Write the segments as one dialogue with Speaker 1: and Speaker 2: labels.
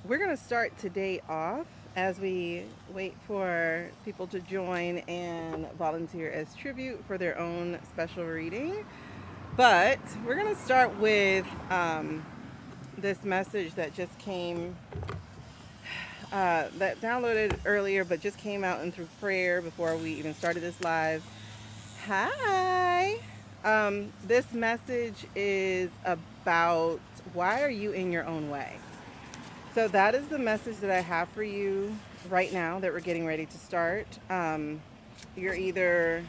Speaker 1: we're going to start today off as we wait for people to join and volunteer as tribute for their own special reading. But we're going to start with this message that just came, that downloaded earlier, but just came out and through prayer before we even started this live. Hi. This message is about why are you in your own way? So that is the message that I have for you right now that we're getting ready to start. You're either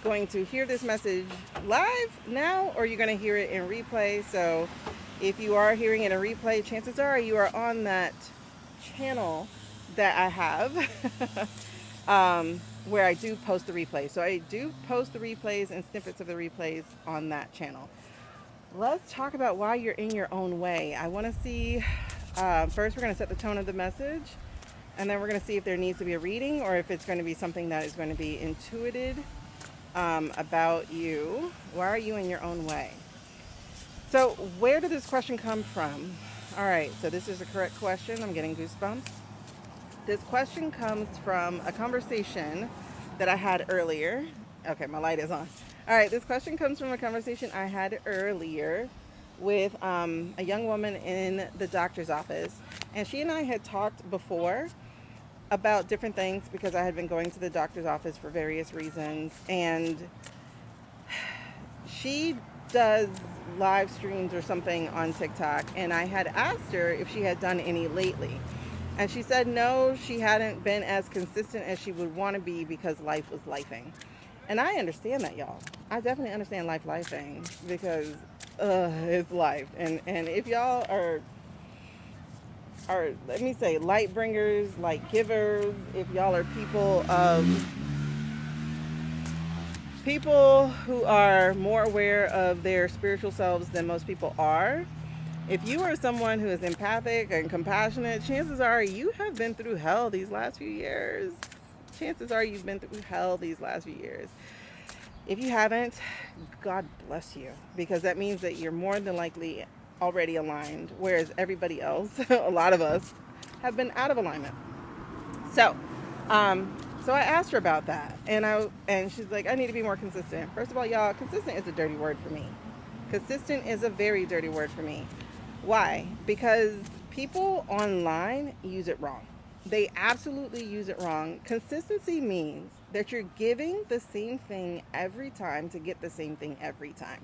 Speaker 1: going to hear this message live now or you're going to hear it in replay. So if you are hearing it in replay, chances are you are on that channel that I have where I do post the replays. So I do post the replays and snippets of the replays on that channel. Let's talk about why you're in your own way. I want to see, first we're going to set the tone of the message, and then we're going to see if there needs to be a reading or if it's going to be something that is going to be intuited about you. Why are you in your own way? So where did this question come from? All right, so this is a correct question. I'm getting goosebumps. This question comes from a conversation that I had earlier. Okay, my light is on. All right, this question comes from a conversation I had earlier with a young woman in the doctor's office. And she and I had talked before about different things because I had been going to the doctor's office for various reasons. And she does live streams or something on TikTok. And I had asked her if she had done any lately. And she said no, she hadn't been as consistent as she would want to be because life was lifing. And I understand that, y'all. I definitely understand lifing because it's life. And if y'all are let me say light bringers, light givers, if y'all are people who are more aware of their spiritual selves than most people are, if you are someone who is empathic and compassionate, chances are you have been through hell these last few years. Chances are you've been through hell these last few years. If you haven't, God bless you, because that means that you're more than likely already aligned, whereas everybody else, a lot of us, have been out of alignment. So I asked her about that, and she's like, I need to be more consistent. First of all, y'all, consistent is a dirty word for me. Consistent is a very dirty word for me. Why? Because people online use it wrong. They absolutely use it wrong. Consistency means that you're giving the same thing every time to get the same thing every time.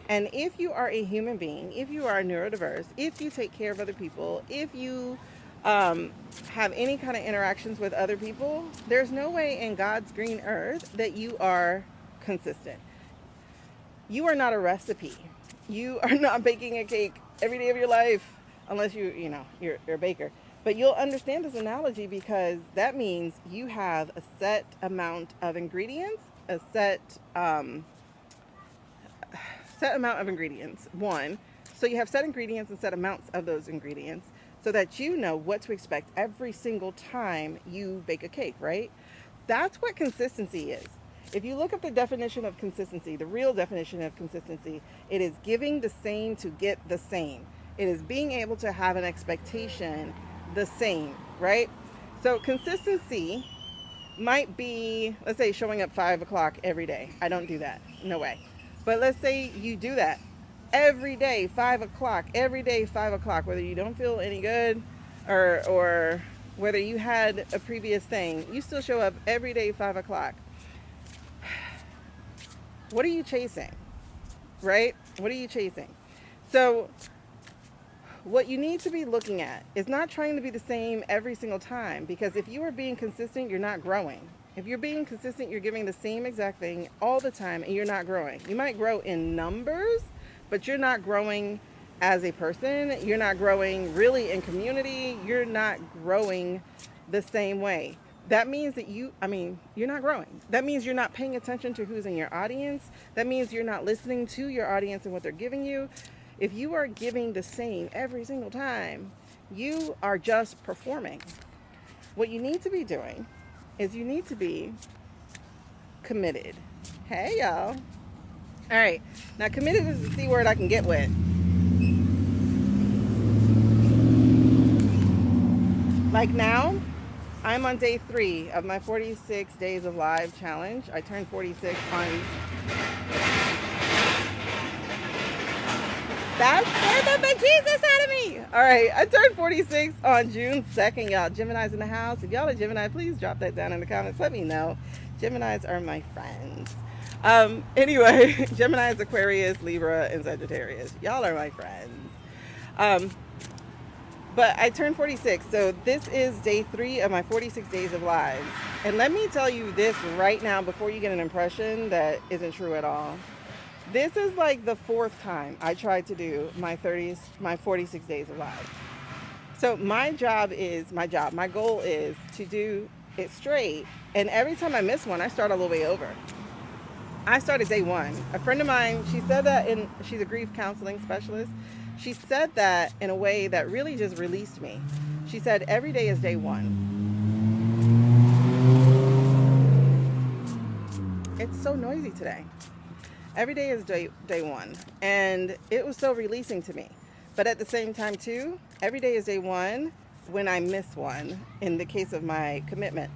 Speaker 1: And if you are a human being, if you are neurodiverse, if you take care of other people, if you have any kind of interactions with other people, there's no way in God's green earth that you are consistent. You are not a recipe. You are not baking a cake every day of your life, unless you're a baker. But you'll understand this analogy because that means you have a set amount of ingredients, a set amount of ingredients. One, so you have set ingredients and set amounts of those ingredients so that you know what to expect every single time you bake a cake, right? That's what consistency is. If you look up the definition of consistency, the real definition of consistency, it is giving the same to get the same. It is being able to have an expectation the same, right? So consistency might be, let's say, showing up 5 o'clock every day. I don't do that. No way. But let's say you do that every day, 5 o'clock, every day, 5 o'clock, whether you don't feel any good or whether you had a previous thing, you still show up every day, 5 o'clock. What are you chasing, right? What are you chasing? So what you need to be looking at is not trying to be the same every single time, because if you are being consistent, you're not growing. If you're being consistent, you're giving the same exact thing all the time and you're not growing. You might grow in numbers, but you're not growing as a person. You're not growing really in community. You're not growing the same way. That means that you're not growing. That means you're not paying attention to who's in your audience. That means you're not listening to your audience and what they're giving you. If you are giving the same every single time, you are just performing. What you need to be doing is you need to be committed. Hey, y'all. All right. Now, committed is the C word I can get with. Like now, I'm on day 3 of my 46 days of live challenge. I turned 46 on... That's for the bejesus out of me. All right, I turned 46 on June 2nd, y'all. Gemini's in the house. If y'all are Gemini, please drop that down in the comments. Let me know. Geminis are my friends. Anyway, Geminis, Aquarius, Libra, and Sagittarius. Y'all are my friends. But I turned 46, so this is day 3 of my 46 days of lives. And let me tell you this right now before you get an impression that isn't true at all. This is like the 4th time I tried to do my 46 days of lives. So my goal is to do it straight. And every time I miss one, I start all the way over. I started day 1. A friend of mine, she said that she's a grief counseling specialist. She said that in a way that really just released me. She said, every day is day 1. It's so noisy today. Every day is day 1. And it was so releasing to me. But at the same time too, every day is day 1 when I miss one in the case of my commitment.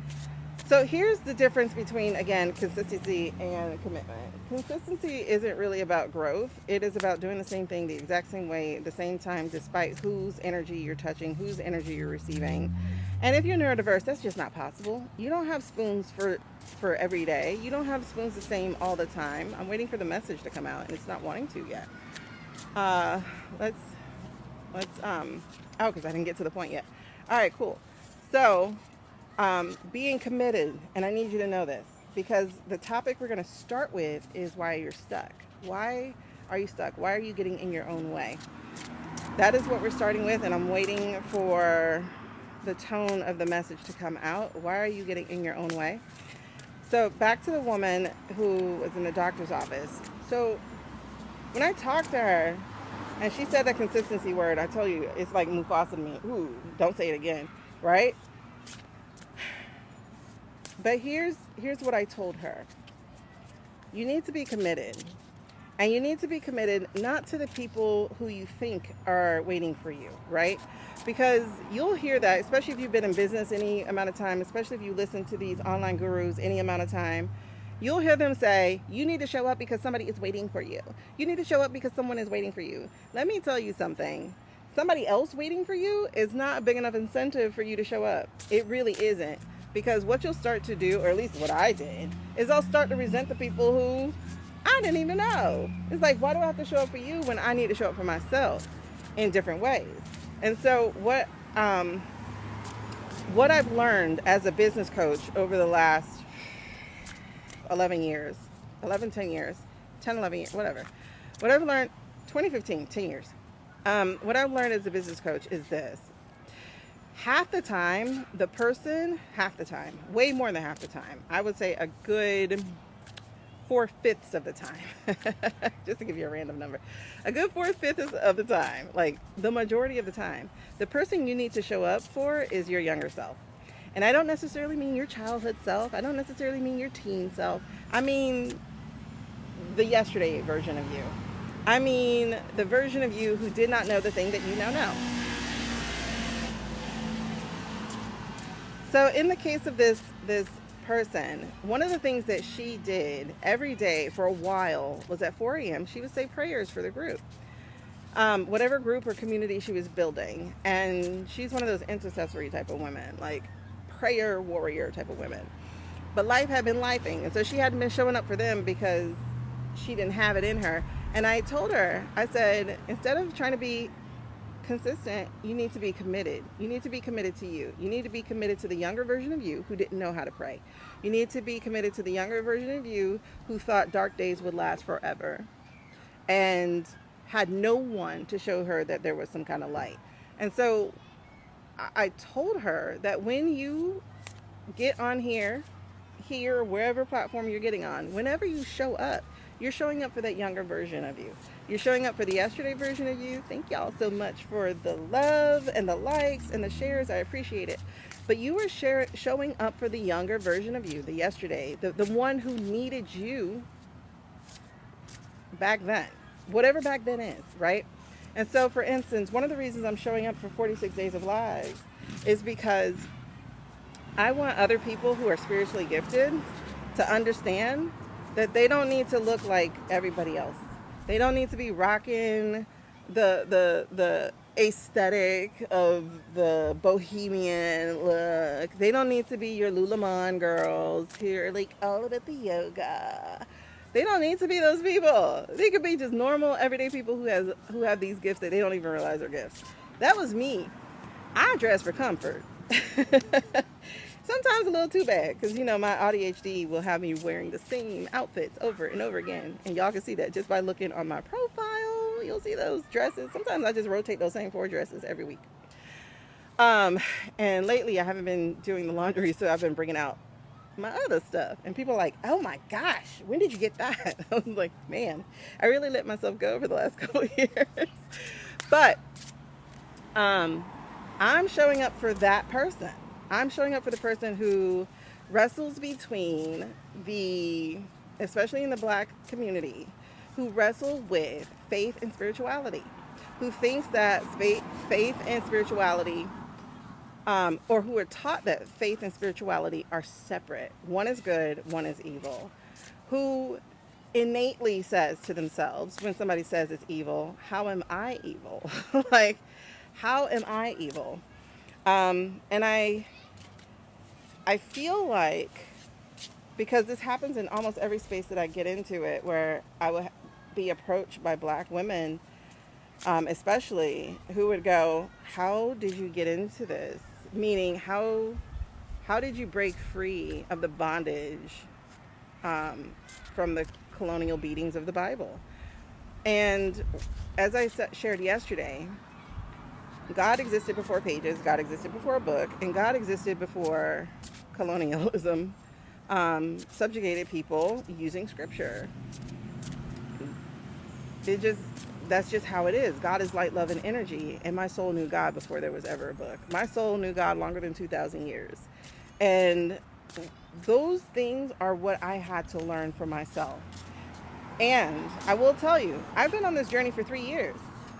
Speaker 1: So here's the difference between, again, consistency and commitment. Consistency isn't really about growth. It is about doing the same thing the exact same way, at the same time, despite whose energy you're touching, whose energy you're receiving. And if you're neurodiverse, that's just not possible. You don't have spoons for every day. You don't have spoons the same all the time. I'm waiting for the message to come out, and it's not wanting to yet. Because I didn't get to the point yet. All right, cool. So, being committed, and I need you to know this, because the topic we're going to start with is why you're stuck. Why are you stuck? Why are you getting in your own way? That is what we're starting with, and I'm waiting for the tone of the message to come out. Why are you getting in your own way? So back to the woman who was in the doctor's office. So when I talked to her, and she said the consistency word, I told you, it's like Mufasa to me. Ooh, don't say it again, right? But here's what I told her. You need to be committed. And you need to be committed not to the people who you think are waiting for you, right? Because you'll hear that, especially if you've been in business any amount of time, especially if you listen to these online gurus any amount of time, you'll hear them say, you need to show up because somebody is waiting for you. You need to show up because someone is waiting for you. Let me tell you something. Somebody else waiting for you is not a big enough incentive for you to show up. It really isn't. Because what you'll start to do, or at least what I did, is I'll start to resent the people who I didn't even know. It's like, why do I have to show up for you when I need to show up for myself in different ways? And so what I've learned as a business coach over the last 11 years, 10 years, whatever. What I've learned, 2015, 10 years. What I've learned as a business coach is this. Half the time, way more than half the time, I would say a good 4/5 of the time, just to give you a random number, a good 4/5 of the time, like the majority of the time, the person you need to show up for is your younger self. And I don't necessarily mean your childhood self. I don't necessarily mean your teen self. I mean the yesterday version of you. I mean the version of you who did not know the thing that you now know. So in the case of this person, one of the things that she did every day for a while was at 4 a.m. she would say prayers for the group, whatever group or community she was building. And she's one of those intercessory type of women, like prayer warrior type of women. But life had been lifing, and so she hadn't been showing up for them because she didn't have it in her. And I told her, I said, instead of trying to be consistent, you need to be committed. You need to be committed to you. You need to be committed to the younger version of you who didn't know how to pray. You need to be committed to the younger version of you who thought dark days would last forever and had no one to show her that there was some kind of light. And so I told her that when you get on here, wherever platform you're getting on, whenever you show up, you're showing up for that younger version of you. You're showing up for the yesterday version of you. Thank y'all so much for the love and the likes and the shares. I appreciate it. But you were showing up for the younger version of you, the yesterday, the one who needed you back then. Whatever back then is, right? And so, for instance, one of the reasons I'm showing up for 46 days of lives is because I want other people who are spiritually gifted to understand that they don't need to look like everybody else. They don't need to be rocking the aesthetic of the bohemian look. They don't need to be your Lululemon girls who are like all about the yoga. They don't need to be those people. They could be just normal, everyday people who have these gifts that they don't even realize are gifts. That was me. I dress for comfort. Sometimes a little too bad because, my ADHD will have me wearing the same outfits over and over again. And y'all can see that just by looking on my profile. You'll see those dresses. Sometimes I just rotate those same 4 dresses every week. And lately I haven't been doing the laundry, so I've been bringing out my other stuff. And people are like, oh my gosh, when did you get that? I was like, man, I really let myself go over the last couple of years. But I'm showing up for that person. I'm showing up for the person who wrestles between especially in the Black community, who wrestle with faith and spirituality, who thinks that faith and spirituality, or who are taught that faith and spirituality are separate. One is good, one is evil. Who innately says to themselves when somebody says it's evil, how am I evil? Like, how am I evil? And I feel like, because this happens in almost every space that I get into it, where I will be approached by Black women, especially, who would go, how did you get into this? Meaning, how did you break free of the bondage from the colonial beatings of the Bible? And as I shared yesterday, God existed before pages, God existed before a book, and God existed before colonialism subjugated people using scripture. That's just how it is. God is light, love, and energy, and my soul knew God before there was ever a book. My soul knew God longer than 2,000 years. And those things are what I had to learn for myself. And I will tell you, I've been on this journey for 3 years.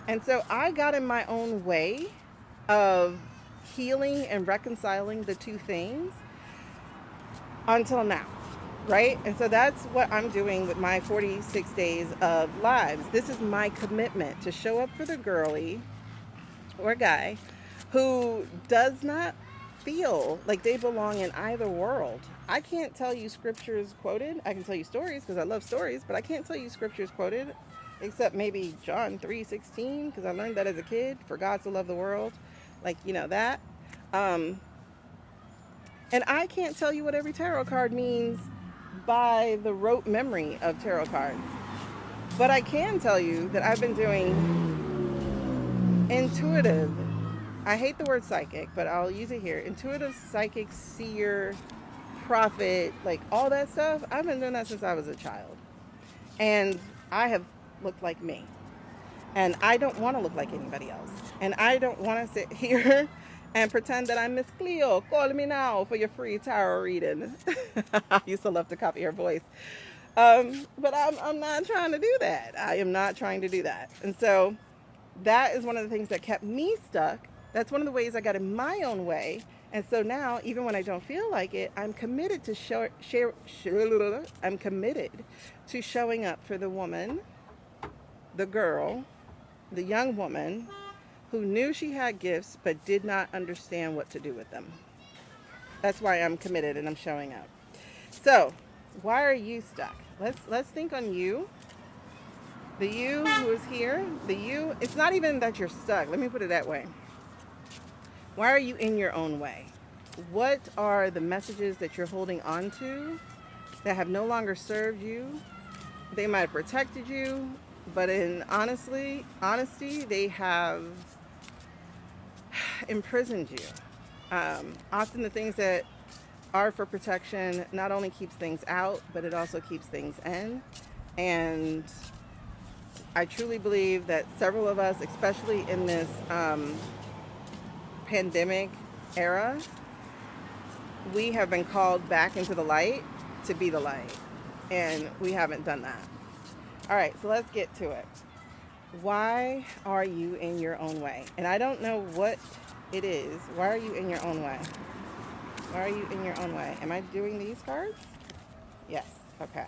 Speaker 1: And so I got in my own way of healing and reconciling the two things until now, right? And so that's what I'm doing with my 46 days of lives. This is my commitment to show up for the girly or guy who does not feel like they belong in either world. I can't tell you scriptures quoted. I can tell you stories because I love stories, but I can't tell you scriptures quoted except maybe John 3:16, because I learned that as a kid. For God to love the world, that. And I can't tell you what every tarot card means by the rote memory of tarot cards. But I can tell you that I've been doing intuitive, I hate the word psychic, but I'll use it here. Intuitive, psychic, seer, prophet, like all that stuff. I've been doing that since I was a child. And I have looked like me. And I don't want to look like anybody else. And I don't want to sit here and pretend that I'm Miss Cleo. Call me now for your free tarot reading. I used to love to copy her voice. But I'm not trying to do that. I am not trying to do that. And so that is one of the things that kept me stuck. That's one of the ways I got in my own way. And so now, even when I don't feel like it, I'm committed to I'm committed to showing up for the woman, the girl, the young woman who knew she had gifts but did not understand what to do with them. That's why I'm committed and I'm showing up. So, why are you stuck? Let's think on you. The you who is here, the you, it's not even that you're stuck. Let me put it that way. Why are you in your own way? What are the messages that you're holding on to that have no longer served you? They might have protected you, but in honesty, they have imprisoned you. Often the things that are for protection not only keeps things out, but it also keeps things in. And I truly believe that several of us, especially in this pandemic era, we have been called back into the light to be the light. And we haven't done that. All right, so let's get to it. Why are you in your own way? And I don't know what it is. Why are you in your own way? Why are you in your own way? Am I doing these cards? Yes. Okay.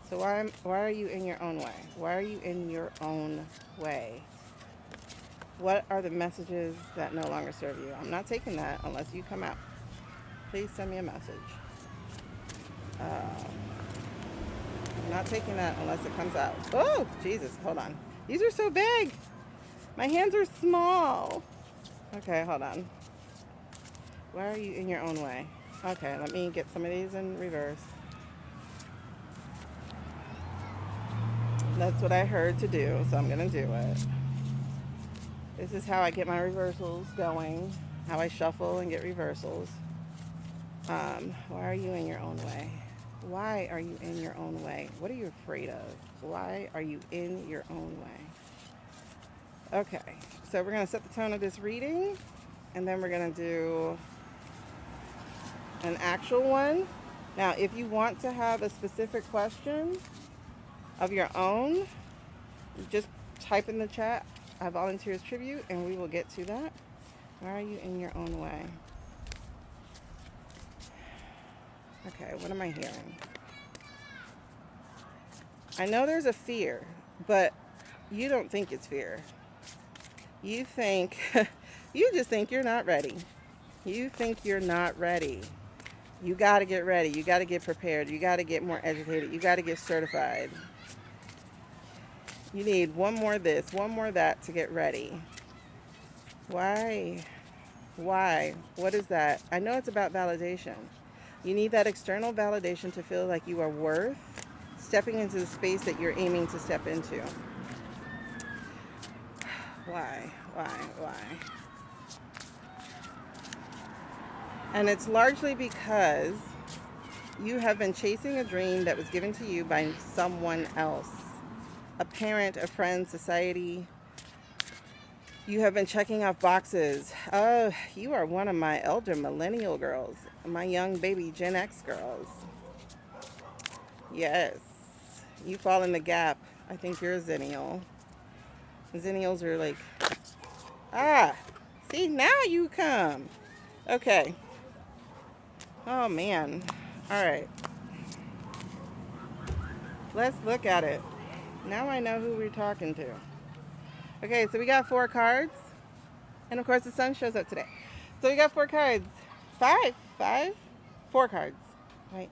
Speaker 1: So why are you in your own way? Why are you in your own way? What are the messages that no longer serve you? I'm not taking that unless you come out. Please send me a message. I'm not taking that unless it comes out. Oh, Jesus, hold on. These are so big. My hands are small. Okay, hold on. Why are you in your own way? Okay, let me get some of these in reverse. That's what I heard to do, so I'm going to do it. This is how I get my reversals going, how I shuffle and get reversals. Why are you in your own way? Why are you in your own way? What are you afraid of? Why are you in your own way? Okay, so we're going to set the tone of this reading, and then we're going to do an actual one. Now, if you want to have a specific question of your own, just type in the chat, I volunteers tribute, and we will get to that. Why are you in your own way? Okay, what am I hearing? I know there's a fear, but you don't think it's fear. You think, you just think you're not ready. You think you're not ready. You got to get ready. You got to get prepared. You got to get more educated. You got to get certified. You need one more this, one more that to get ready. Why? Why? What is that? I know it's about validation. You need that external validation to feel like you are worth stepping into the space that you're aiming to step into. Why? And it's largely because you have been chasing a dream that was given to you by someone else. A parent, a friend, society. You have been checking off boxes. Oh, you are one of my elder millennial girls. My young baby Gen X girls. Yes. You fall in the gap. I think you're a Zennial. Zennials are like, see, now you come. Okay. Oh, man. All right. Let's look at it. Now I know who we're talking to. Okay, so we got 4 cards. And of course the sun shows up today. So we got 4 cards. 4 cards. Right.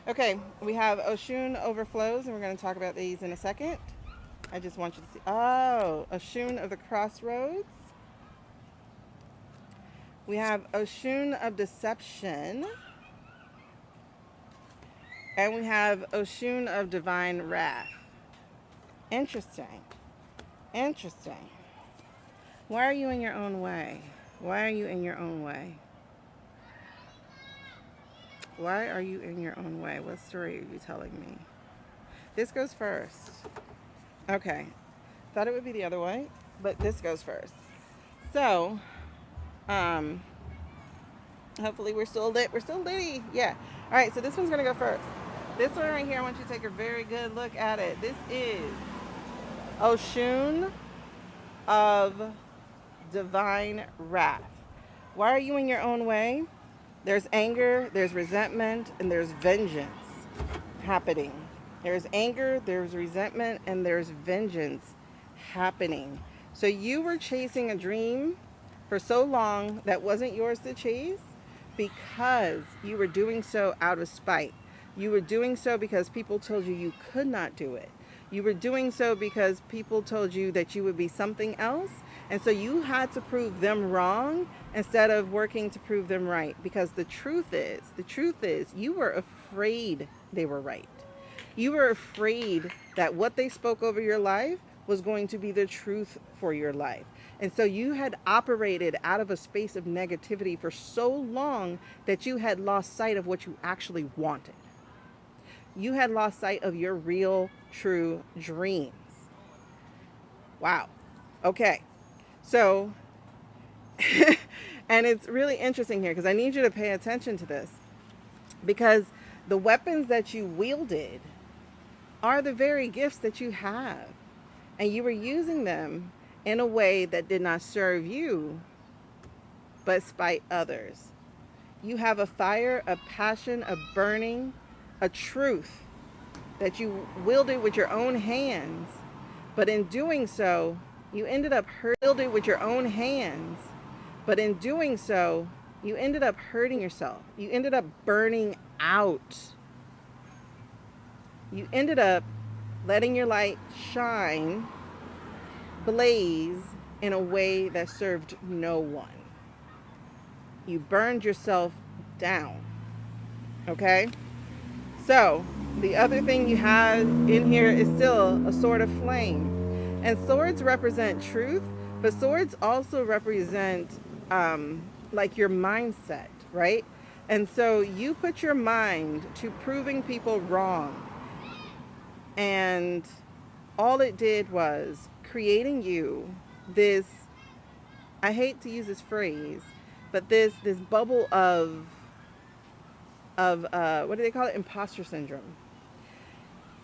Speaker 1: Okay, we have Oshun overflows, and we're going to talk about these in a second. I just want you to see. Oh, Oshun of the crossroads. We have Oshun of deception. And we have Oshun of divine wrath. Interesting. Interesting. Why are you in your own way? Why are you in your own way? Why are you in your own way? What story are you telling me? This goes first. Okay. Thought it would be the other way, but this goes first. So, hopefully we're still lit. We're still litty. Yeah. All right, so this one's going to go first. This one right here, I want you to take a very good look at it. This is Oshun of divine wrath. Why are you in your own way? There's anger, there's resentment, and there's vengeance happening. There's anger, there's resentment, and there's vengeance happening. So you were chasing a dream for so long that wasn't yours to chase because you were doing so out of spite. You were doing so because people told you you could not do it. You were doing so because people told you that you would be something else. And so you had to prove them wrong instead of working to prove them right. Because the truth is, you were afraid they were right. You were afraid that what they spoke over your life was going to be the truth for your life. And so you had operated out of a space of negativity for so long that you had lost sight of what you actually wanted. You had lost sight of your real, true dreams. Wow. Okay. So, and it's really interesting here because I need you to pay attention to this, because the weapons that you wielded are the very gifts that you have. And you were using them in a way that did not serve you, but spite others. You have a fire, a passion, a burning, a truth that you wielded with your own hands. But in doing so, you ended up hurting with your own hands. But in doing so, you ended up hurting yourself. You ended up burning out. You ended up letting your light shine, blaze in a way that served no one. You burned yourself down. Okay? So, the other thing you have in here is still a sword of flame. And swords represent truth, but swords also represent like your mindset, right? And so you put your mind to proving people wrong. And all it did was creating you this, I hate to use this phrase, but this bubble of what do they call it? Imposter syndrome.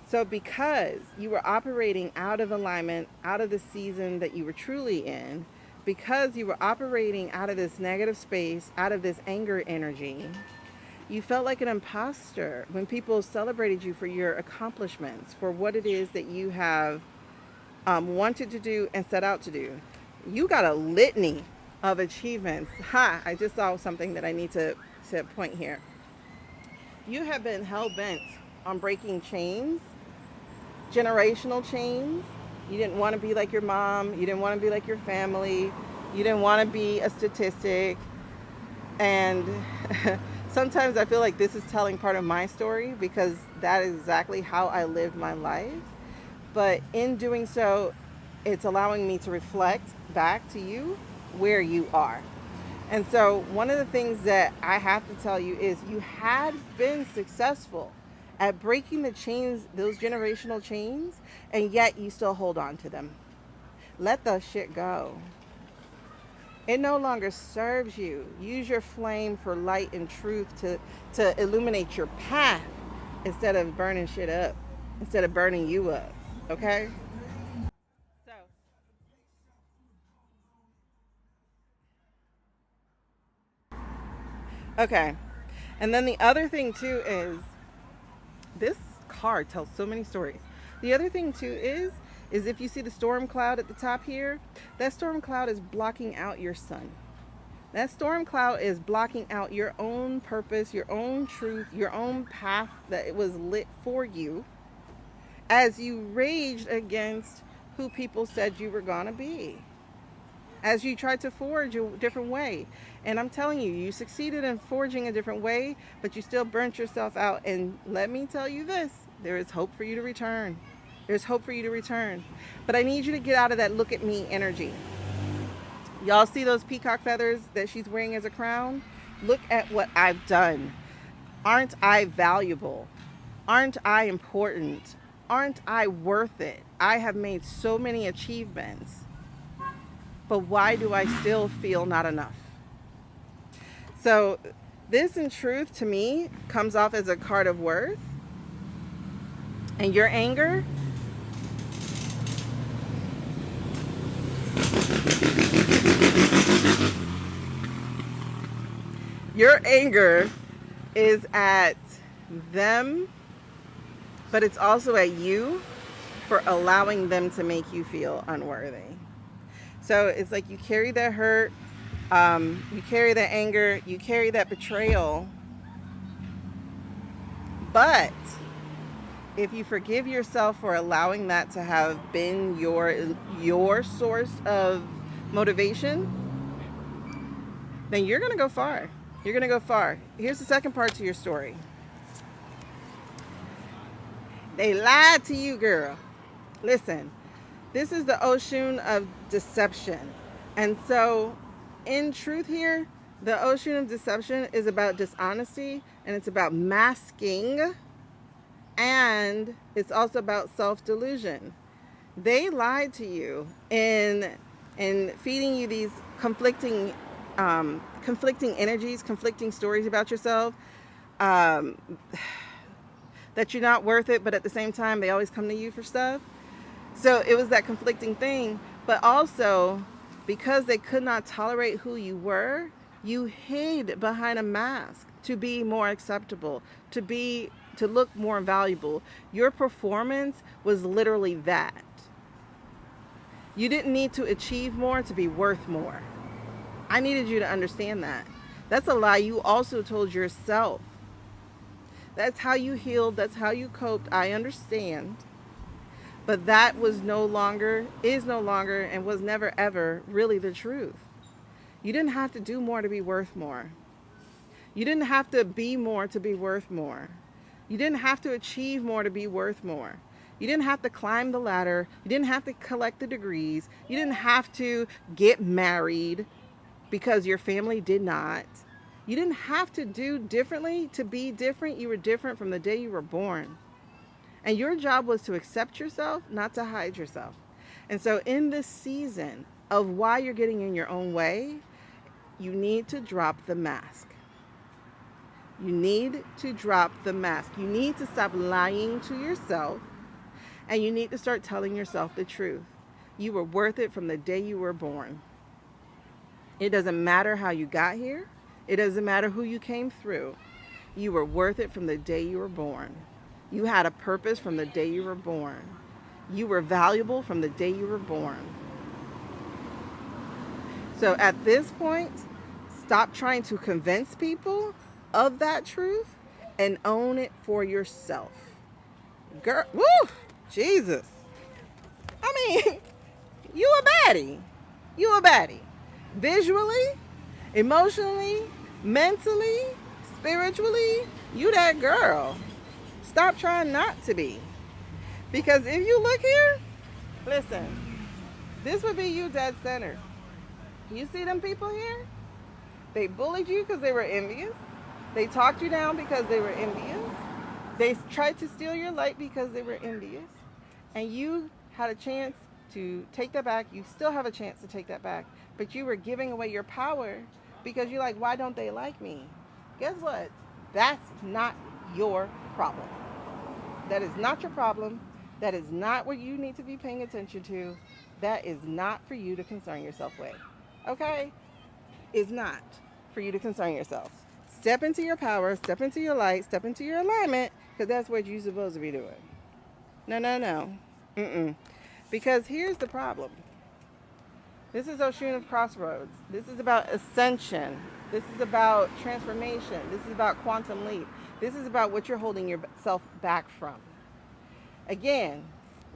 Speaker 1: So because you were operating out of alignment, out of the season that you were truly in, because you were operating out of this negative space, out of this anger energy, you felt like an imposter when people celebrated you for your accomplishments, for what it is that you have wanted to do and set out to do. You got a litany of achievements. I just saw something that I need to point here. You have been hell-bent on breaking chains, generational chains. You didn't want to be like your mom. You didn't want to be like your family. You didn't want to be a statistic. And sometimes I feel like this is telling part of my story, because that is exactly how I lived my life. But in doing so, it's allowing me to reflect back to you where you are. And so one of the things that I have to tell you is you had been successful at breaking the chains, those generational chains, and yet you still hold on to them. Let the shit go. It no longer serves you. Use your flame for light and truth to illuminate your path instead of burning shit up, instead of burning you up. Okay? So, okay. And then the other thing too is this card tells so many stories. The other thing too is if you see the storm cloud at the top here, that storm cloud is blocking out your sun. That storm cloud is blocking out your own purpose, your own truth, your own path that it was lit for you, as you raged against who people said you were gonna be, as you tried to forge a different way. And I'm telling you, you succeeded in forging a different way, but you still burnt yourself out. And let me tell you this, there is hope for you to return. There's hope for you to return. But I need you to get out of that look at me energy. Y'all see those peacock feathers that she's wearing as a crown? Look at what I've done. Aren't I valuable? Aren't I important? Aren't I worth it? I have made so many achievements. But why do I still feel not enough? So this, in truth, to me, comes off as a card of worth. And your anger, is at them, but it's also at you for allowing them to make you feel unworthy. So it's like you carry that hurt, you carry that anger, you carry that betrayal. But if you forgive yourself for allowing that to have been your source of motivation, then you're going to go far. You're going to go far. Here's the second part to your story. They lied to you, girl. Listen, this is the ocean of deception. And so, in truth here, the ocean of deception is about dishonesty, and it's about masking, and it's also about self-delusion. They lied to you in feeding you these conflicting energies, conflicting stories about yourself. That that you're not worth it, but at the same time, they always come to you for stuff. So it was that conflicting thing. But also, because they could not tolerate who you were, you hid behind a mask to be more acceptable, to look more valuable. Your performance was literally that. You didn't need to achieve more to be worth more. I needed you to understand that. That's a lie you also told yourself. That's how you healed. That's how you coped. I understand. But that is no longer, and was never ever really the truth. You didn't have to do more to be worth more. You didn't have to be more to be worth more. You didn't have to achieve more to be worth more. You didn't have to climb the ladder. You didn't have to collect the degrees. You didn't have to get married because your family did not. You didn't have to do differently to be different. You were different from the day you were born. And your job was to accept yourself, not to hide yourself. And so in this season of why you're getting in your own way, you need to drop the mask. You need to drop the mask. You need to stop lying to yourself, and you need to start telling yourself the truth. You were worth it from the day you were born. It doesn't matter how you got here. It doesn't matter who you came through. You were worth it from the day you were born. You had a purpose from the day you were born. You were valuable from the day you were born. So at this point, stop trying to convince people of that truth and own it for yourself. Girl, woo, Jesus. I mean, you a baddie. You a baddie. Visually, emotionally, mentally, spiritually, you that girl. Stop trying not to be. Because if you look here, listen, this would be you dead center. You see them people here? They bullied you because they were envious. They talked you down because they were envious. They tried to steal your light because they were envious. And you had a chance to take that back. You still have a chance to take that back. But you were giving away your power because you're like, why don't they like me? Guess what? That's not your problem. That is not your problem. That is not what you need to be paying attention to. That is not for you to concern yourself with. Okay? It's not for you to concern yourself. Step into your power, step into your light, step into your alignment, because that's what you're supposed to be doing. No. Because here's the problem. This is Oshun of Crossroads. This is about ascension. This is about transformation. This is about quantum leap. This is about what you're holding yourself back from. Again,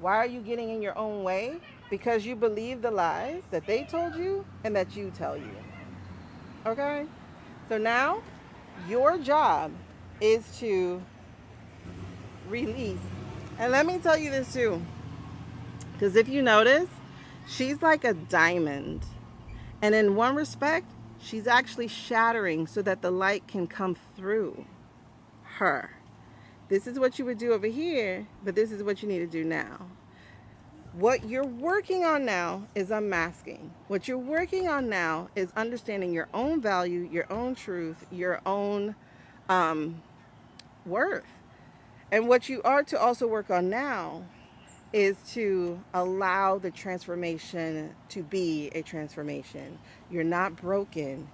Speaker 1: why are you getting in your own way? Because you believe the lies that they told you and that you tell you. Okay? So now, your job is to release. And let me tell you this too. Because if you notice, she's like a diamond. And in one respect, she's actually shattering so that the light can come through her. This is what you would do over here, but this is what you need to do now. What you're working on now is unmasking. What you're working on now is understanding your own value, your own truth, your own worth. And what you are to also work on now is to allow the transformation to be a transformation. You're not broken.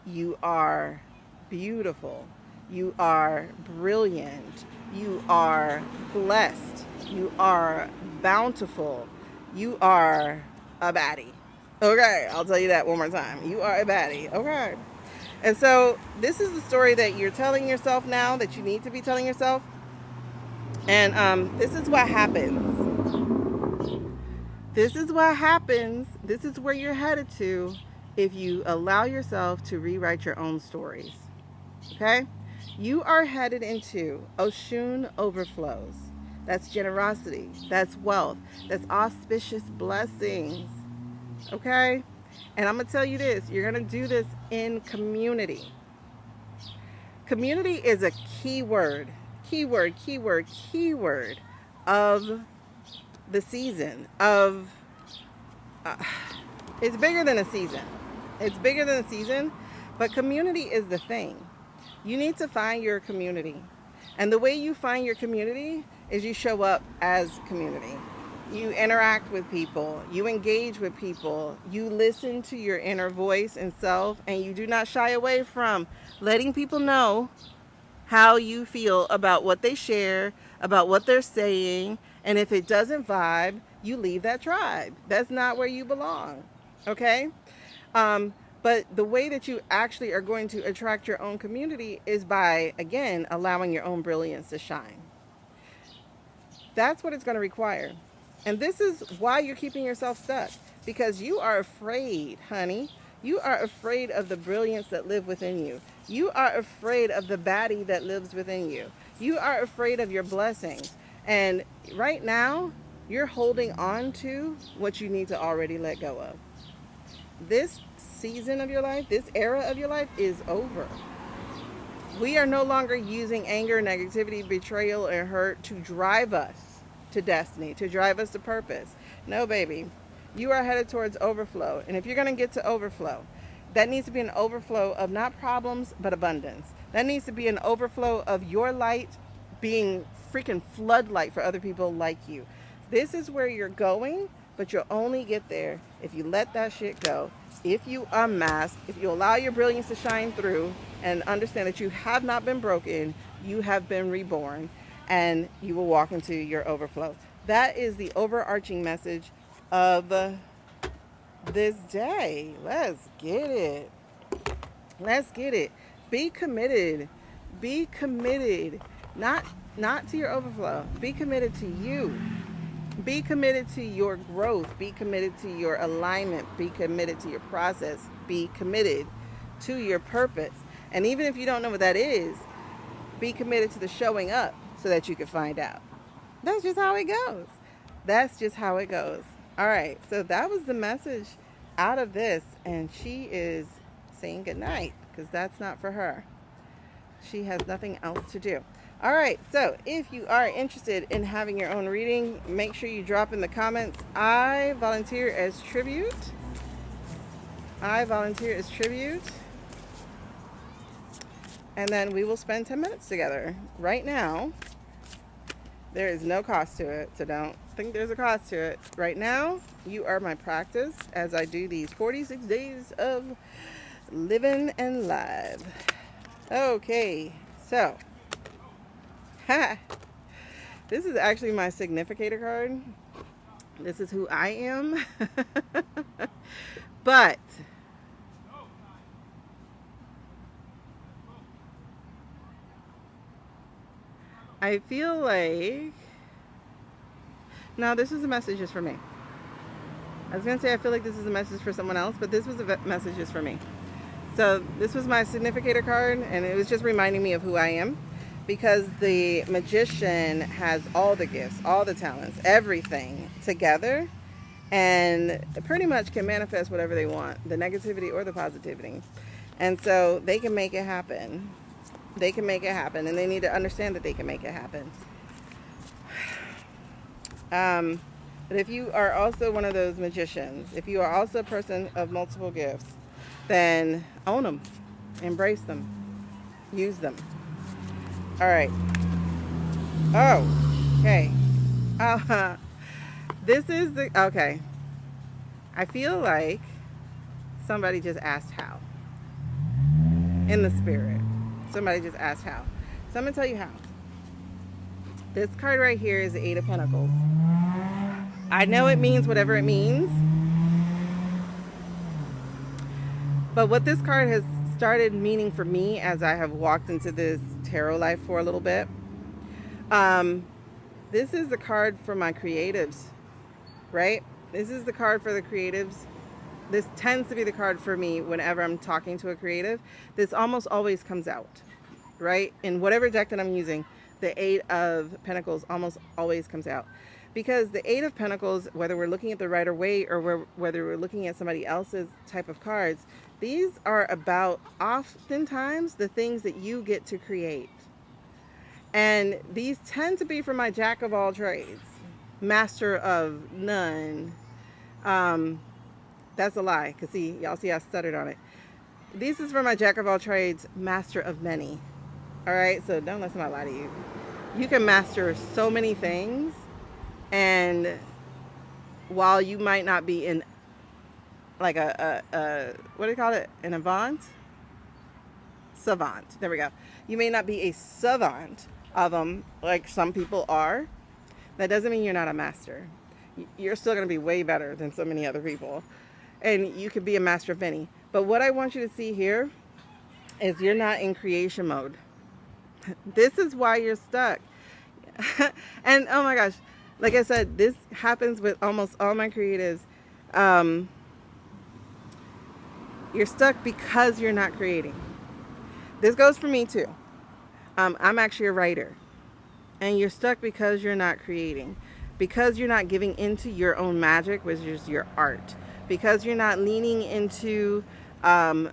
Speaker 1: You are beautiful. You are brilliant. You are blessed. You are bountiful. You are a baddie. Okay, I'll tell you that one more time. You are a baddie. Okay. And so this is the story that you're telling yourself now, that you need to be telling yourself. And this is what happens. This is what happens. This is where you're headed to if you allow yourself to rewrite your own stories. Okay? You are headed into Oshun overflows. That's generosity. That's wealth. That's auspicious blessings. Okay? And I'm going to tell you this. You're going to do this in community. Community is a keyword of the season of it's bigger than a season. It's bigger than a season, but community is the thing. You need to find your community. And the way you find your community is you show up as community. You interact with people, you engage with people, you listen to your inner voice and self, and you do not shy away from letting people know how you feel about what they share, about what they're saying. And if it doesn't vibe, you leave that tribe. That's not where you belong. Okay? But the way that you actually are going to attract your own community is by, again, allowing your own brilliance to shine. That's what it's going to require. And this is why you're keeping yourself stuck. Because you are afraid, honey. You are afraid of the brilliance that lives within you. You are afraid of the baddie that lives within you. You are afraid of your blessings. And right now, you're holding on to what you need to already let go of. This season of your life, this era of your life is over. We are no longer using anger, negativity, betrayal, and hurt to drive us to destiny, to drive us to purpose. No, baby. You are headed towards overflow. And if you're going to get to overflow, that needs to be an overflow of not problems, but abundance. That needs to be an overflow of your light being freaking floodlight for other people like you. This is where you're going, but you'll only get there if you let that shit go. If you unmask, if you allow your brilliance to shine through and understand that you have not been broken, you have been reborn, and you will walk into your overflow. That is the overarching message of this day. Let's get it. Let's get it. Be committed. Be committed. Not to your overflow. Be committed to you. Be committed to your growth. Be committed to your alignment. Be committed to your process. Be committed to your purpose. And even if you don't know what that is, be committed to the showing up so that you can find out. That's just how it goes. That's just how it goes. All right. So that was the message out of this. And she is saying goodnight because that's not for her. She has nothing else to do. All right, so if you are interested in having your own reading, make sure you drop in the comments. I volunteer as tribute. I volunteer as tribute. And then we will spend 10 minutes together. Right now, there is no cost to it, so don't think there's a cost to it. Right now, you are my practice as I do these 46 days of living and live. Okay, so... This is actually my significator card. This is who I am. But I feel like, no, this is a message just for me. I was going to say I feel like this is a message for someone else, but this was a message just for me. So this was my significator card, and it was just reminding me of who I am. Because the magician has all the gifts, all the talents, everything together, and pretty much can manifest whatever they want, the negativity or the positivity. And so they can make it happen. They can make it happen, and they need to understand that they can make it happen. But if you are also one of those magicians, if you are also a person of multiple gifts, then own them, embrace them, use them. All right. Oh, okay. This is the, okay. I feel like somebody just asked how. In the spirit. Somebody just asked how. So I'm going to tell you how. This card right here is the Eight of Pentacles. I know it means whatever it means. But what this card has started meaning for me as I have walked into this tarot life for a little bit. This is the card for my creatives, right? This is the card for the creatives. This tends to be the card for me whenever I'm talking to a creative. This almost always comes out, right? In whatever deck that I'm using, the Eight of Pentacles almost always comes out. Because the Eight of Pentacles, whether we're looking at the Rider-Waite or whether we're looking at somebody else's type of cards, these are about oftentimes the things that you get to create. And these tend to be for my Jack of all trades, master of none. That's a lie, because see, y'all see I stuttered on it. This is for my Jack of all trades, master of many. All right, so don't let somebody lie to you. You can master so many things, and while you might not be in like a what do you call it? An avant? Savant. There we go. You may not be a savant of them like some people are. That doesn't mean you're not a master. You're still going to be way better than so many other people. And you could be a master of many. But what I want you to see here is you're not in creation mode. This is why you're stuck. And oh my gosh, like I said, this happens with almost all my creatives. You're stuck because you're not creating. This goes for me too. I'm actually a writer. And you're stuck because you're not creating. Because you're not giving into your own magic, which is your art. Because you're not leaning into, and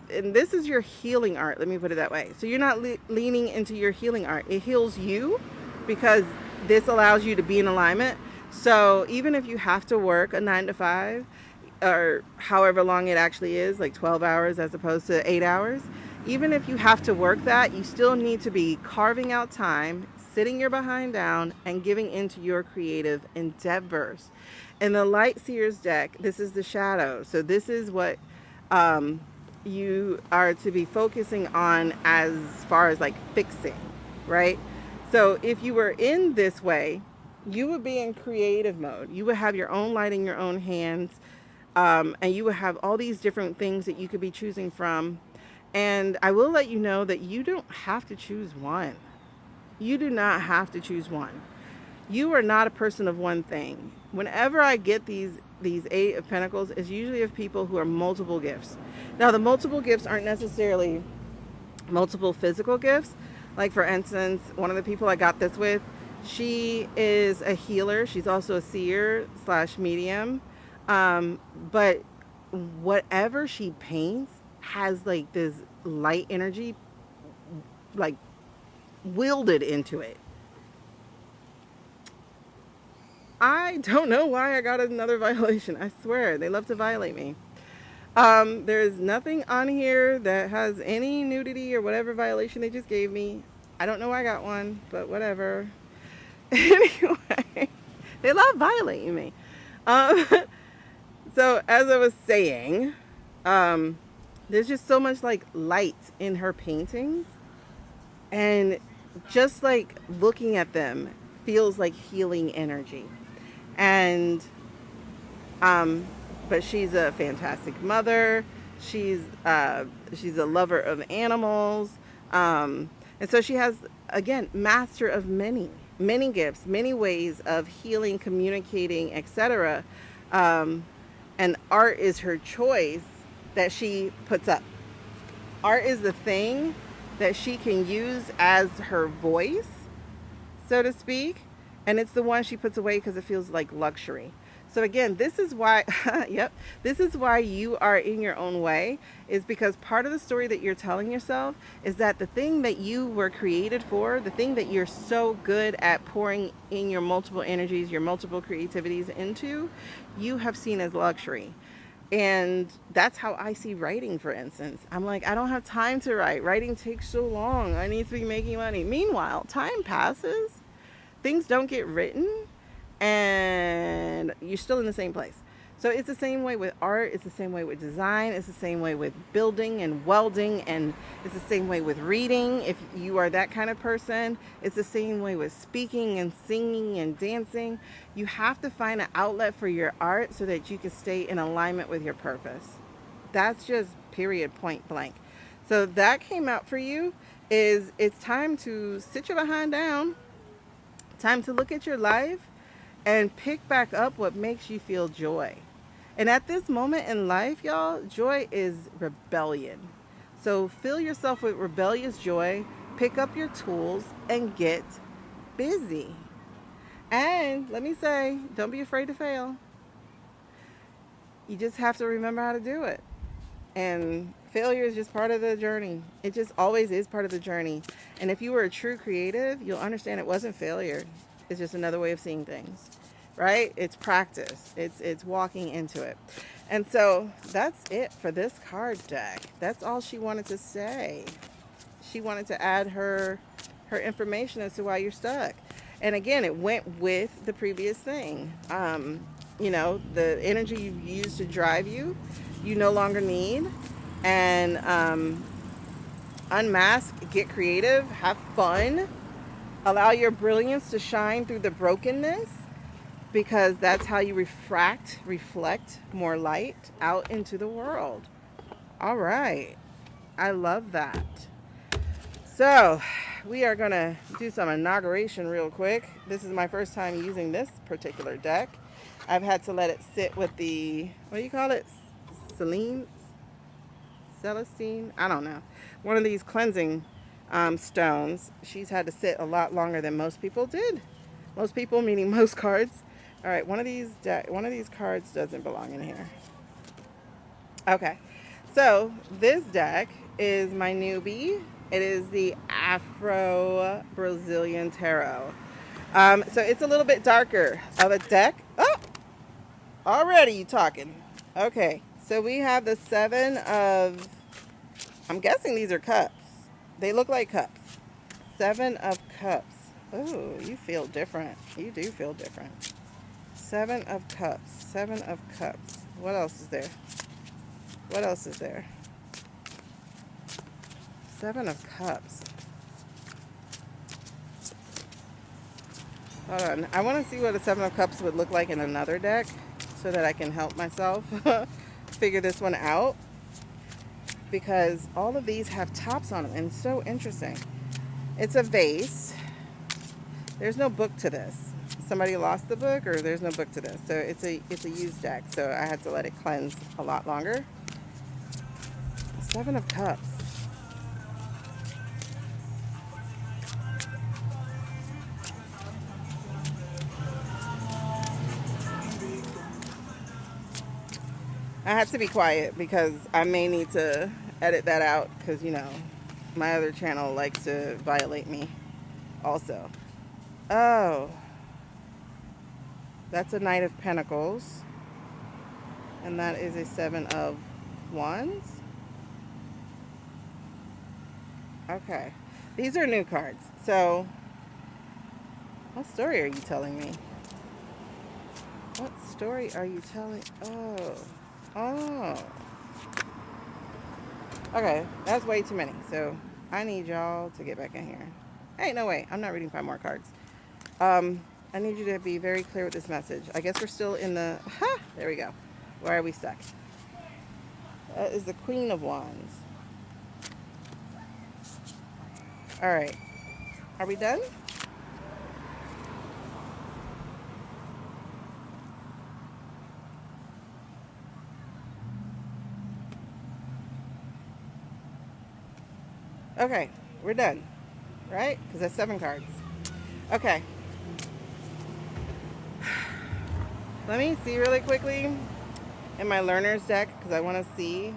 Speaker 1: this is your healing art, let me put it that way. So you're not leaning into your healing art. It heals you because this allows you to be in alignment. So even if you have to work a 9 to 5, or however long it actually is, like 12 hours as opposed to 8 hours, even if you have to work that, you still need to be carving out time, sitting your behind down, and giving into your creative endeavors. In the Light Seers deck, this is the shadow. So this is what you are to be focusing on as far as like fixing, right? So if you were in this way, you would be in creative mode. You would have your own light in your own hands, and you would have all these different things that you could be choosing from. And I will let you know that you don't have to choose one. You do not have to choose one. You are not a person of one thing. Whenever I get these 8 of Pentacles, it's usually of people who are multiple gifts. Now, the multiple gifts aren't necessarily multiple physical gifts. Like, for instance, one of the people I got this with, she is a healer. She's also a seer / medium. But whatever she paints has like this light energy like wielded into it. I don't know why I got another violation. I swear, they love to violate me. There's nothing on here that has any nudity or whatever violation they just gave me. I don't know why I got one, but whatever. Anyway, they love violating me. So as I was saying, there's just so much like light in her paintings, and just like looking at them feels like healing energy. And but she's a fantastic mother. She's a lover of animals, and so she has, again, master of many gifts, many ways of healing, communicating, etc. And art is her choice that she puts up. Art is the thing that she can use as her voice, so to speak, and it's the one she puts away because it feels like luxury. So again, this is why, yep, this is why you are in your own way, is because part of the story that you're telling yourself is that the thing that you were created for, the thing that you're so good at pouring in your multiple energies, your multiple creativities into, you have seen as luxury. And that's how I see writing, for instance. I'm like, I don't have time to write. Writing takes so long. I need to be making money. Meanwhile, time passes. Things don't get written. And you're still in the same place. So it's the same way with art. It's the same way with design. It's the same way with building and welding. And it's the same way with reading. If you are that kind of person, it's the same way with speaking and singing and dancing. You have to find an outlet for your art so that you can stay in alignment with your purpose. That's just period, point blank. So that came out for you. It's time to sit your behind down. Time to look at your life and pick back up what makes you feel joy. And at this moment in life, y'all, joy is rebellion. So fill yourself with rebellious joy, pick up your tools, and get busy. And let me say, don't be afraid to fail. You just have to remember how to do it. And failure is just part of the journey. It just always is part of the journey. And if you were a true creative, you'll understand it wasn't failure. It's just another way of seeing things, right? It's practice. It's walking into it. And so that's it for this card deck. That's all she wanted to say. she wanted to add her information as to why you're stuck. And again, it went with the previous thing. You know, the energy you used to drive you, you no longer need. And unmask, get creative, have fun, allow your brilliance to shine through the brokenness, because that's how you reflect more light out into the world. All right. I love that. So we are going to do some inauguration real quick. This is my first time using this particular deck. I've had to let it sit with the, what do you call it? Celestine? I don't know. One of these cleansing stones. She's had to sit a lot longer than most people did. Most people, meaning most cards. All right, one of these cards doesn't belong in here. Okay, so this deck is my newbie. It is the Afro-Brazilian Tarot. So it's a little bit darker of a deck. Oh, already you talking. Okay, so we have the 7 of, I'm guessing these are cups. They look like cups. 7 of cups. Oh, you feel different. You do feel different. 7 of cups. 7 of cups. What else is there? What else is there? 7 of cups. Hold on. I want to see what a 7 of cups would look like in another deck so that I can help myself figure this one out. Because all of these have tops on them, and it's so interesting. It's a vase. There's no book to this. Somebody lost the book, or there's no book to this. So it's a used deck. So I had to let it cleanse a lot longer. 7 of cups. I had to be quiet because I may need to edit that out because, you know, my other channel likes to violate me also. Oh. That's a Knight of Pentacles. And that is a 7 of Wands. Okay. These are new cards. So, what story are you telling me? What story are you telling? Oh. Oh. Okay, that's way too many. So I need y'all to get back in here. Hey, no way. I'm not reading 5 more cards. I need you to be very clear with this message. I guess we're still in the... there we go. Where are we stuck? That is the Queen of Wands. All right. Are we done? Okay, we're done, right? Because that's 7 cards. Okay. Let me see really quickly in my learner's deck because I want to see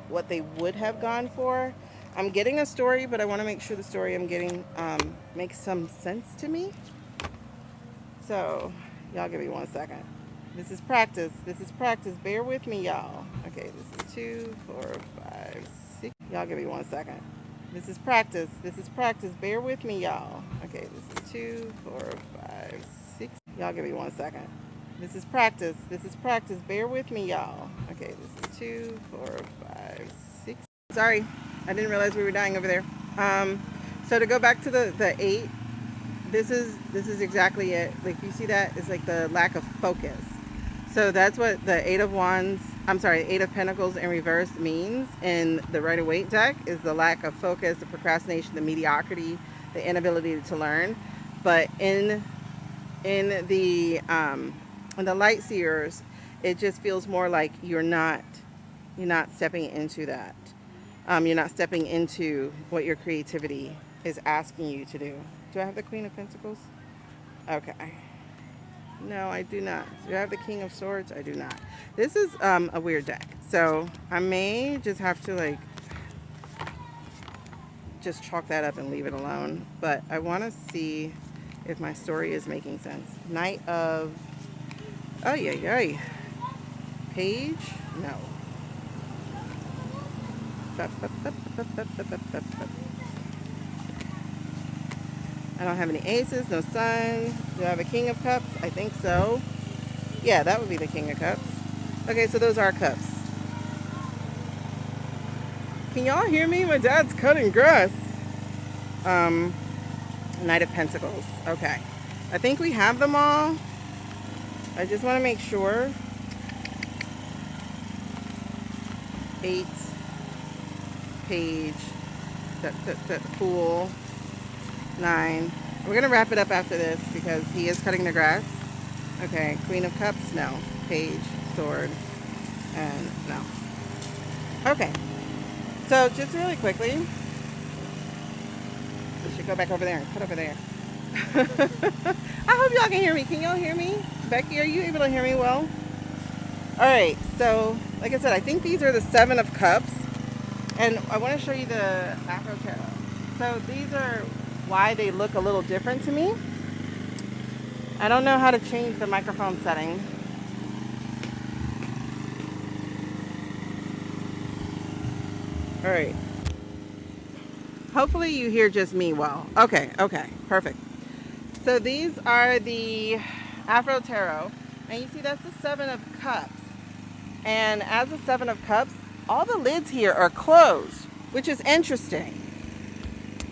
Speaker 1: what they would have gone for. I'm getting a story, but I want to make sure the story I'm getting makes some sense to me. So, y'all give me 1 second. This is practice. This is practice. Bear with me, y'all. Okay, this is 2, 4, 5, 6. Y'all give me 1 second. This is practice. This is practice. Bear with me, y'all. Okay, this is 2, 4, 5, 6. Y'all give me 1 second. This is practice. This is practice. Bear with me, y'all. Okay, this is 2, 4, 5, 6. Sorry, I didn't realize we were dying over there. So to go back to the 8, this is exactly it. Like you see that? It's like the lack of focus. So that's what the 8 of Wands, I'm sorry, 8 of Pentacles in reverse means in the Rider-Waite deck, is the lack of focus, the procrastination, the mediocrity, the inability to learn. But in the Light Seers, it just feels more like you're not stepping into that. You're not stepping into what your creativity is asking you to do. Do I have the Queen of Pentacles? Okay. No, I do not. Do I have the King of Swords? I do not. This is a weird deck. So I may just have to like just chalk that up and leave it alone. But I want to see if my story is making sense. Knight of... Oh, yeah. Page? No. I don't have any aces, no sun. Do I have a king of cups? I think so. Yeah, that would be the king of cups. Okay, so those are cups. Can y'all hear me? My dad's cutting grass. Knight of Pentacles. Okay. I think we have them all. I just want to make sure. 8. Page. Fool. 9. We're going to wrap it up after this because he is cutting the grass. Okay. Queen of Cups. No. Page. Sword. And no. Okay. So just really quickly. We should go back over there and cut over there. I hope y'all can hear me. Can y'all hear me? Becky, are you able to hear me well? Alright, so like I said, I think these are the 7 of Cups. And I want to show you the Afro Tarot. So these are why they look a little different to me. I don't know how to change the microphone setting. Alright. Hopefully you hear just me well. Okay, perfect. So these are the Afro Tarot. And you see that's the 7 of Cups. And as the 7 of Cups, all the lids here are closed, which is interesting.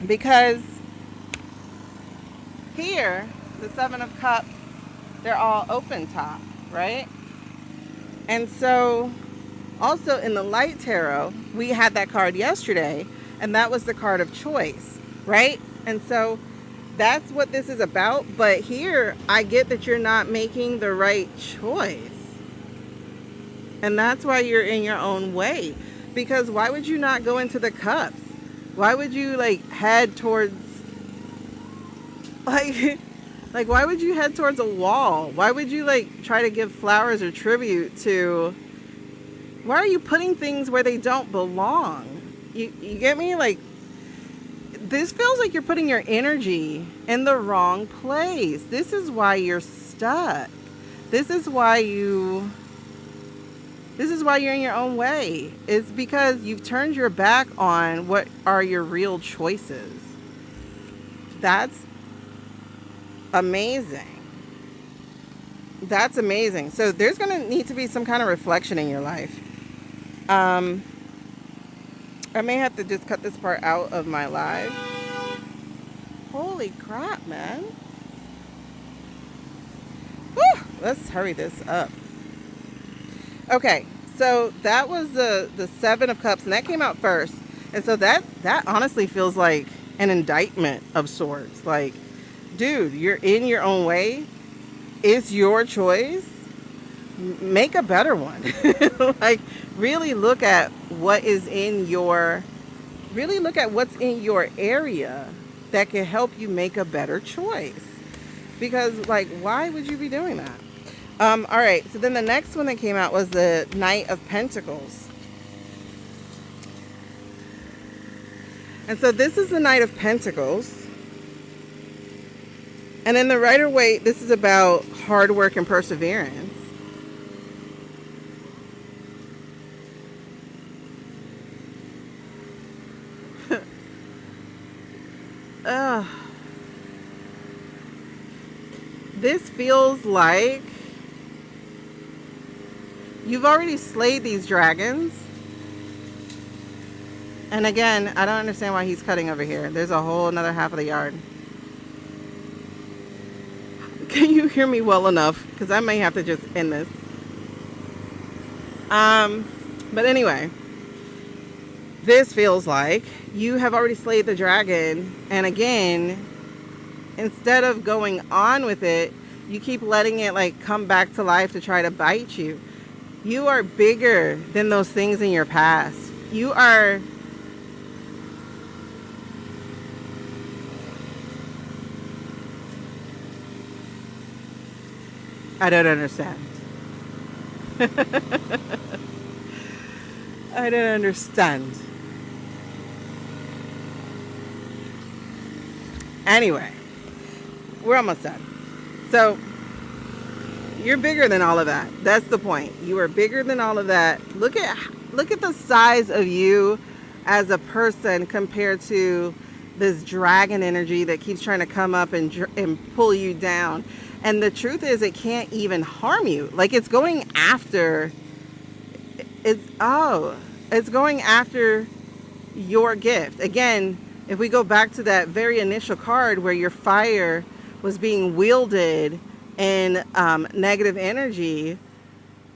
Speaker 1: Because here, the 7 of Cups, they're all open top, right? And so, also in the Light Tarot, we had that card yesterday, and that was the card of choice, right? And so, that's what this is about. But here, I get that you're not making the right choice. And that's why you're in your own way. Because why would you not go into the cups? Why would you head towards like why would you head towards a wall? Why would you try to give flowers or tribute to? Why are you putting things where they don't belong? You get me? This feels like you're putting your energy in the wrong place. This is why you're stuck. This is why you're in your own way. It's because you've turned your back on what are your real choices. That's amazing. That's amazing. So there's going to need to be some kind of reflection in your life. I may have to just cut this part out of my live. Holy crap, man. Whew, let's hurry this up. Okay, so that was the 7 of Cups, and that came out first. And so that honestly feels like an indictment of sorts. Dude, you're in your own way. It's your choice. Make a better one. Really look at what's in your area that can help you make a better choice. Because why would you be doing that? All right, so then the next one that came out was the Knight of Pentacles. And so this is the Knight of Pentacles. And in the Rider-Waite, this is about hard work and perseverance. This feels like you've already slayed these dragons. And again, I don't understand why he's cutting over here. There's a whole another half of the yard. Can you hear me well enough? Because I may have to just end this. But anyway, this feels like you have already slayed the dragon. And again, instead of going on with it, you keep letting it come back to life to try to bite you. You are bigger than those things in your past. You are... I don't understand. I don't understand. Anyway, we're almost done. So, you're bigger than all of that. That's the point. You are bigger than all of that. Look at the size of you as a person compared to this dragon energy that keeps trying to come up and pull you down. And the truth is, it can't even harm you. Like, it's going after, it's going after your gift. Again, if we go back to that very initial card where your fire was being wielded in negative energy,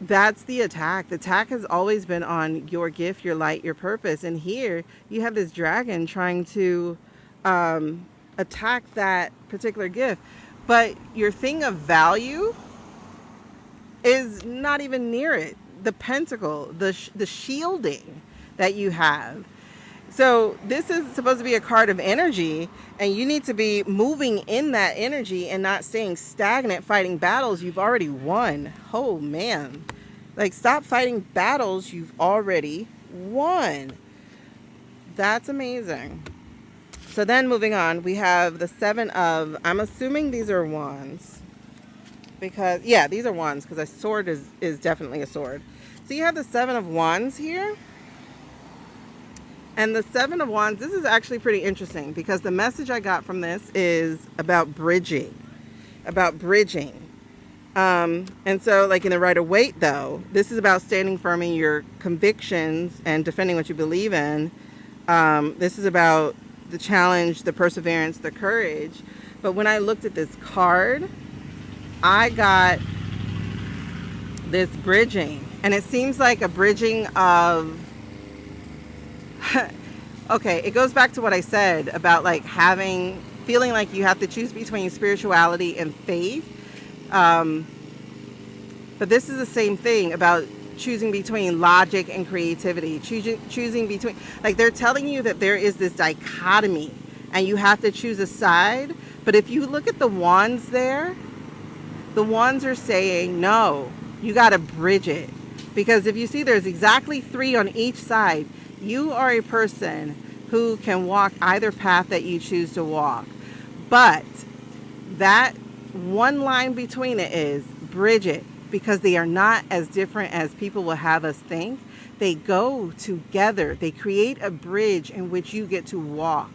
Speaker 1: that's the attack. The attack has always been on your gift, your light, your purpose. And here you have this dragon trying to attack that particular gift. But your thing of value is not even near it. The pentacle, the shielding that you have. So this is supposed to be a card of energy, and you need to be moving in that energy and not staying stagnant, fighting battles you've already won. Oh man. Like, stop fighting battles you've already won. That's amazing. So then moving on, we have the 7 of, I'm assuming these are wands. Because, yeah, these are wands, because a sword is definitely a sword. So you have the 7 of wands here. And the 7 of wands, this is actually pretty interesting, because the message I got from this is about bridging. And so, like, in the Rider-Waite, though, this is about standing firm in your convictions and defending what you believe in. This is about the challenge, the perseverance, the courage. But when I looked at this card, I got this bridging. And it seems like a bridging of... Okay, it goes back to what I said about, like, feeling like you have to choose between spirituality and faith. But this is the same thing about choosing between logic and creativity, choosing between, like, they're telling you that there is this dichotomy and you have to choose a side. But if you look at the wands there, the wands are saying, no, you got to bridge it. Because if you see, there's exactly 3 on each side. You are a person who can walk either path that you choose to walk. But that one line between it is bridge it, because they are not as different as people will have us think. They go together. They create a bridge in which you get to walk.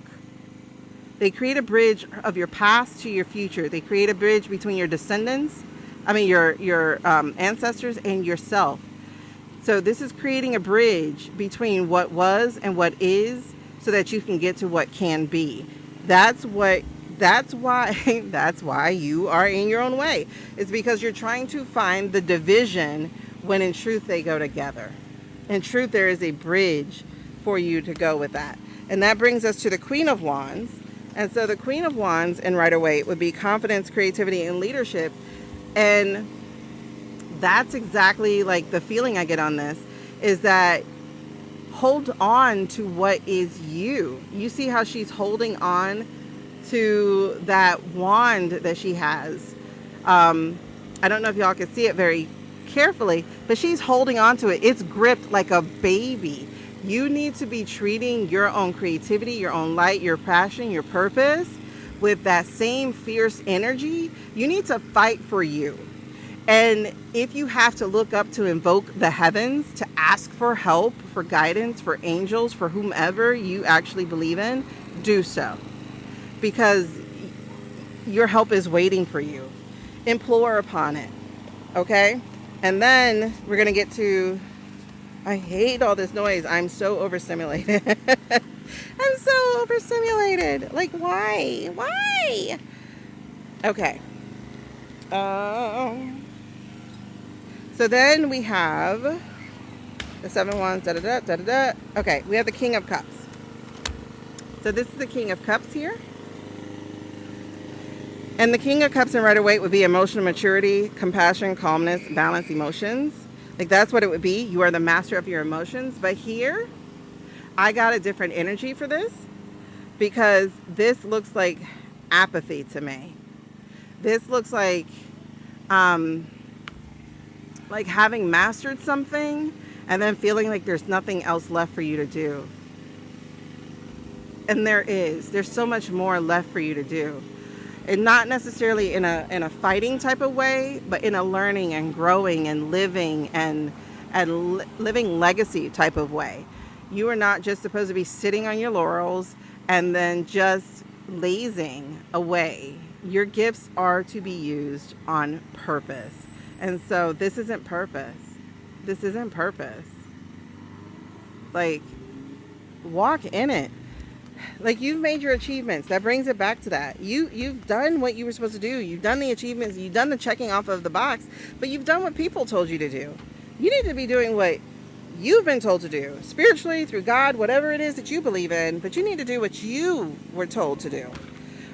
Speaker 1: They create a bridge of your past to your future. They create a bridge between your your ancestors and yourself. So this is creating a bridge between what was and what is, so that you can get to what can be. That's why you are in your own way. It's because you're trying to find the division when in truth they go together. In truth, there is a bridge for you to go with that. And that brings us to the Queen of Wands. And so the Queen of Wands in Rider-Waite would be confidence, creativity, and leadership. And that's exactly like the feeling I get on this, is that hold on to what is you. You see how she's holding on to that wand that she has. I don't know if y'all can see it very carefully, but she's holding on to it. It's gripped like a baby. You need to be treating your own creativity, your own light, your passion, your purpose with that same fierce energy. You need to fight for you. And if you have to look up to invoke the heavens, to ask for help, for guidance, for angels, for whomever you actually believe in, do so. Because your help is waiting for you. Implore upon it. Okay? And then we're going to get to... I hate all this noise. I'm so overstimulated. I'm so overstimulated. Like, why? Why? Okay. So then we have the 7 wands, Okay, we have the King of Cups. So this is the King of Cups here. And the King of Cups in Rider-Waite would be emotional maturity, compassion, calmness, balance, emotions. Like, that's what it would be. You are the master of your emotions. But here, I got a different energy for this, because this looks like apathy to me. This looks like having mastered something and then feeling like there's nothing else left for you to do. And there's so much more left for you to do. And not necessarily in a fighting type of way, but in a learning and growing and living and living legacy type of way. You are not just supposed to be sitting on your laurels and then just lazing away. Your gifts are to be used on purpose. And so this isn't purpose. This isn't purpose. Like, walk in it. Like, you've made your achievements. That brings it back to that. You've done what you were supposed to do. You've done the achievements. You've done the checking off of the box. But you've done what people told you to do. You need to be doing what you've been told to do. Spiritually, through God, whatever it is that you believe in. But you need to do what you were told to do.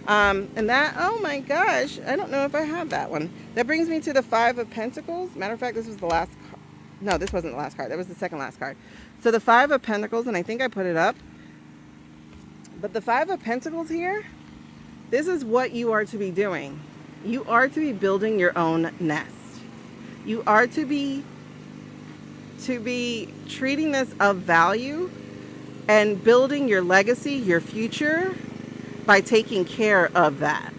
Speaker 1: And that, oh my gosh, I don't know if I have that one. That brings me to the 5 of Pentacles. Matter of fact, this was the last card. No, this wasn't the last card. That was the second last card. So the 5 of Pentacles, and I think I put it up. But the 5 of Pentacles here, this is what you are to be doing. You are to be building your own nest. You are to be treating this of value and building your legacy, your future, by taking care of that.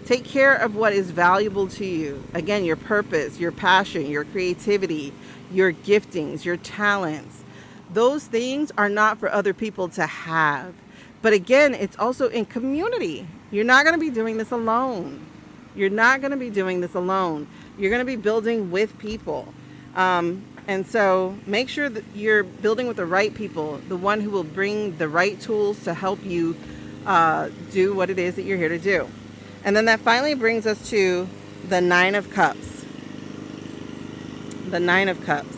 Speaker 1: Take care of what is valuable to you. Again, your purpose, your passion, your creativity, your giftings, your talents. Those things are not for other people to have. But again, it's also in community. You're not going to be doing this alone. You're not going to be doing this alone. You're going to be building with people. And so make sure that you're building with the right people, the one who will bring the right tools to help you do what it is that you're here to do. And then that finally brings us to the 9 of Cups. The 9 of Cups.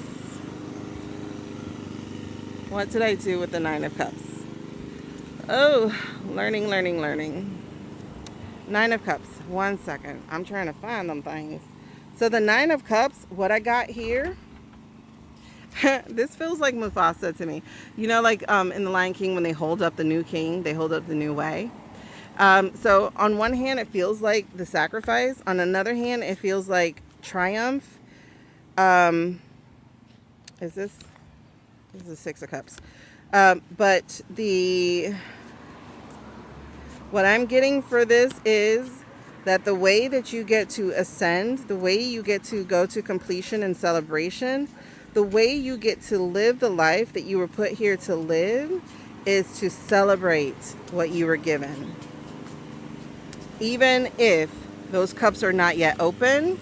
Speaker 1: What did I do with the 9 of Cups? Oh, learning. 9 of Cups. 1 second. I'm trying to find them things. So the 9 of Cups, what I got here, this feels like Mufasa to me. You know, like in The Lion King, when they hold up the new king, they hold up the new way. So on one hand, it feels like the sacrifice. On another hand, it feels like triumph. Is this is the 6 of Cups. But what I'm getting for this is that the way that you get to ascend, the way you get to go to completion and celebration, the way you get to live the life that you were put here to live is to celebrate what you were given. Even if those cups are not yet open,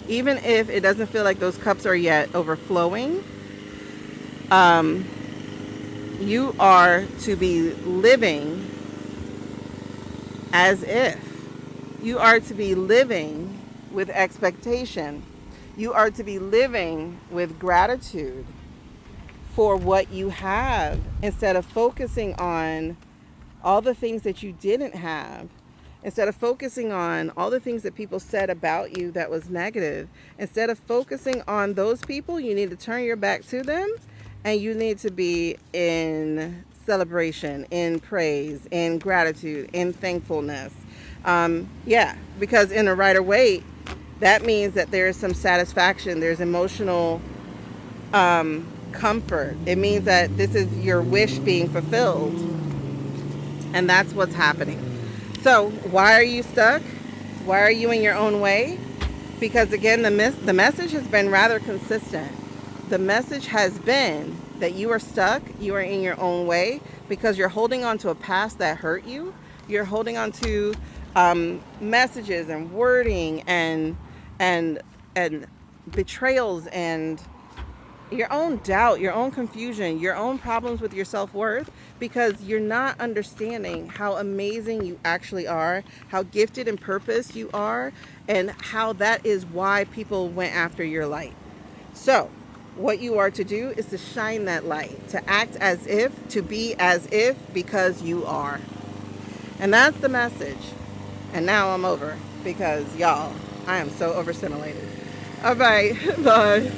Speaker 1: even if it doesn't feel like those cups are yet overflowing, you are to be living as if. You are to be living with expectation. You are to be living with gratitude for what you have, instead of focusing on all the things that you didn't have, instead of focusing on all the things that people said about you that was negative. Instead of focusing on those people, you need to turn your back to them, and you need to be in celebration, in praise, in gratitude, in thankfulness. Because in a rider weight, that means that there is some satisfaction, there's emotional comfort. It means that this is your wish being fulfilled, and that's what's happening. So why are you stuck? Why are you in your own way? Because again, the message has been rather consistent. The message has been that you are stuck, you are in your own way, because you're holding on to a past that hurt you. You're holding on to messages and wording and betrayals and your own doubt, your own confusion, your own problems with your self-worth, because you're not understanding how amazing you actually are, how gifted and purposed you are, and how that is why people went after your light. So what you are to do is to shine that light, to act as if, to be as if, because you are. And that's the message. And now I'm over, because y'all, I am so overstimulated. All right, bye.